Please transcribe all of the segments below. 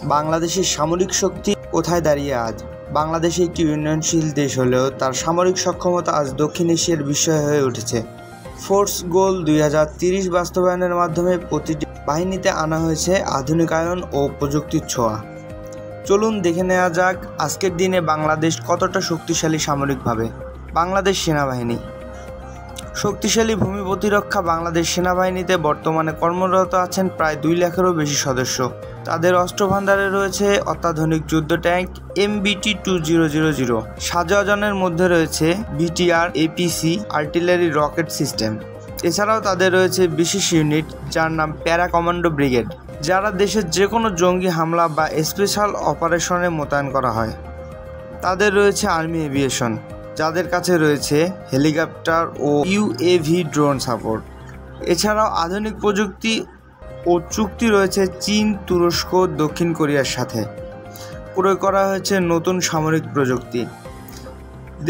বাংলাদেশের সামরিক শক্তি কোথায় দাঁড়িয়ে আজ? বাংলাদেশ একটি উন্নয়নশীল দেশ হলেও তার সামরিক সক্ষমতা আজ দক্ষিণ এশিয়ার বিষয় হয়ে উঠেছে। ফোর্স গোল 2030 বাস্তবায়নের মাধ্যমে প্রতিটি বাহিনীতে আনা হয়েছে আধুনিকায়ন ও প্রযুক্তির ছোঁয়া। চলুন দেখে নেওয়া যাক আজকের দিনে বাংলাদেশ কতটা শক্তিশালী সামরিকভাবে। বাংলাদেশ সেনাবাহিনী। শক্তিশালী ভূমি প্রতিরক্ষা বাংলাদেশ সেনাবাহিনীতে বর্তমানে কর্মরত আছেন প্রায় 2 লাখেরও বেশি সদস্য। তাদের অস্ত্রভান্ডারে রয়েছে অত্যাধুনিক যুদ্ধ ট্যাঙ্ক MBT-2000, সাজোয়ানের মধ্যে রয়েছে BTR, APC artillery rocket system. এছাড়াও তাদের রয়েছে বিশেষ ইউনিট যার নাম প্যারা কমান্ডো ব্রিগেড, যারা দেশের যে কোনো জঙ্গি হামলা বা স্পেশাল অপারেশনে মোতায়েন করা হয়। তাদের রয়েছে আর্মি এভিয়েশন, যাদের কাছে রয়েছে হেলিকপ্টার ও UAV ড্রোন সাপোর্ট। এছাড়াও আধুনিক প্রযুক্তি ও চুক্তি রয়েছে চীন, তুরস্ক, দক্ষিণ কোরিয়ার সাথে। প্রয়োগ করা হয়েছে নতুন সামরিক প্রযুক্তি।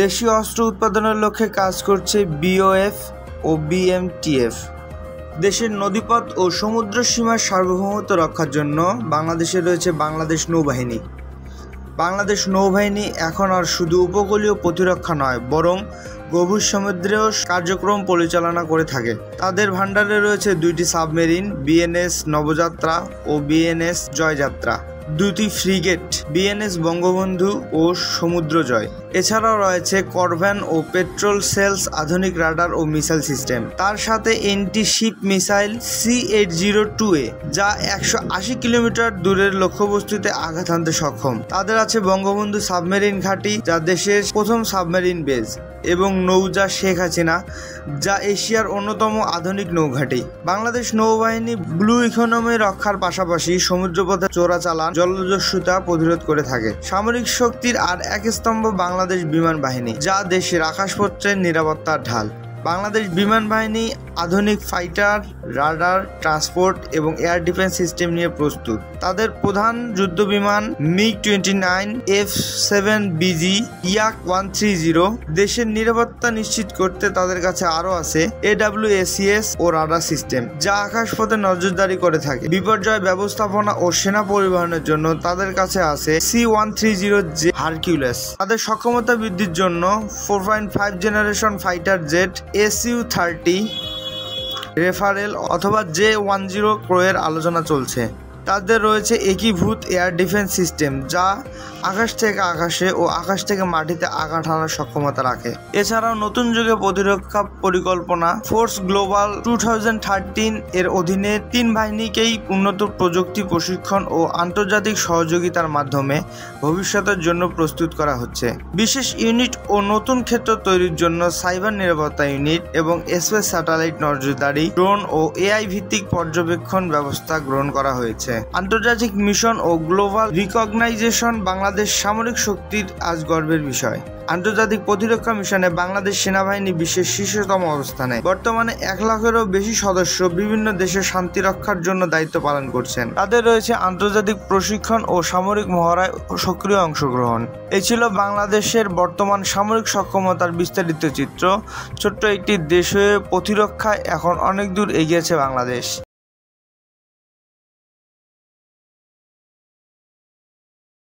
দেশীয় অস্ত্র উৎপাদনের লক্ষ্যে কাজ করছে BOF ও BMTF। দেশের নদীপথ ও সমুদ্র সীমার সার্বভৌমত্ব রক্ষার জন্য বাংলাদেশে রয়েছে বাংলাদেশ নৌবাহিনী। বাংলাদেশ নৌবাহিনী এখন আর শুধু উপকূলীয় প্রতিরক্ষা নয়, বরং গভীর সমুদ্রেও কার্যক্রম পরিচালনা করে থাকে। তাদের ভান্ডারে রয়েছে 2টি সাবমেরিন, BNS নবযাত্রা ও BNS জয়যাত্রা, 2টি ফ্রিগেট, BNS বঙ্গবন্ধু ও সমুদ্রজয়। এছাড়াও রয়েছে করভ্যান ও পেট্রোল সেলস, আধুনিক রাডার ও মিসাইল সিস্টেম। তার সাথে এন্টি শিপ মিসাইল C802A, যা 180 কিলোমিটার দূরের লক্ষ্যবস্তুতে আঘাত হানতে সক্ষম। তাদের আছে বঙ্গবন্ধু সাবমেরিন ঘাঁটি, যা দেশের প্রথম সাবমেরিন বেজ, এবং নৌজা শেখ হাসিনা, যা এশিয়ার অন্যতম আধুনিক নৌঘাঁটি। বাংলাদেশ নৌবাহিনী ব্লু ইকোনমি রক্ষার পাশাপাশি সমুদ্রপথে চোরাচালান, জলদস্যুতা প্রতিরোধ করে থাকে। সামরিক শক্তির আর এক স্তম্ভ বাংলাদেশ বিমান বাহিনী, যা দেশের আকাশপথের নিরাপত্তার ঢাল। বাংলাদেশ বিমান বাহিনী আধুনিক ফাইটার, রাডার, ট্রান্সপোর্ট এবং এয়ার ডিফেন্স সিস্টেম নিয়ে প্রস্তুত। তাদের প্রধান যুদ্ধবিমান MiG-29, F-7BG, Yak-130। দেশের নিরাপত্তা নিশ্চিত করতে তাদের কাছে আরও আছে AWACS ও রাডার সিস্টেম, যা আকাশপথে নজরদারি করে থাকে। বিপর্যয় ব্যবস্থাপনা ও সেনা পরিবহনের জন্য তাদের কাছে আছে C-130J হারকিউলিস। তাদের সক্ষমতা বৃদ্ধির জন্য 4.5 generation fighter jet Su-30 referral অথবা J-10 ক্রয়ের আলোচনা চলছে। তাদের রয়েছে একীভূত এয়ার ডিফেন্স সিস্টেম, যা আকাশ থেকে আকাশে ও আকাশ থেকে মাটিতে আঘাত হানার সক্ষমতা রাখে। এছাড়াও নতুন যুগে প্রতিরক্ষা পরিকল্পনা ফোর্স গ্লোবাল 2013 এর অধীনে 3 বাহিনীকেই উন্নত প্রযুক্তি, প্রশিক্ষণ ও আন্তর্জাতিক সহযোগিতার মাধ্যমে ভবিষ্যতের জন্য প্রস্তুত করা হচ্ছে। বিশেষ ইউনিট ও নতুন ক্ষেত্র তৈরির জন্য সাইবার নিরাপত্তা ইউনিট এবং স্পেস স্যাটেলাইট নজরদারি, ড্রোন ও AI ভিত্তিক পর্যবেক্ষণ ব্যবস্থা গ্রহণ করা হয়েছে। আন্তর্জাতিক মিশন ও গ্লোবাল রিকগনাইজেশন বাংলাদেশ সামরিক শক্তির আজ গর্বের বিষয়। আন্তর্জাতিক প্রতিরক্ষা মিশনে বাংলাদেশ সেনাবাহিনী বিশ্বের শীর্ষতম অবস্থানে। বর্তমানে 1 লাখেরও বেশি সদস্য বিভিন্ন দেশের শান্তি রক্ষার জন্য দায়িত্ব পালন করছেন। তাদের রয়েছে আন্তর্জাতিক প্রশিক্ষণ ও সামরিক মহড়ায় সক্রিয় অংশগ্রহণ। এই ছিল বাংলাদেশের বর্তমান সামরিক সক্ষমতার বিস্তারিত চিত্র। ছোট্ট একটি দেশ হয়ে প্রতিরক্ষায় এখন অনেক দূর এগিয়েছে বাংলাদেশ।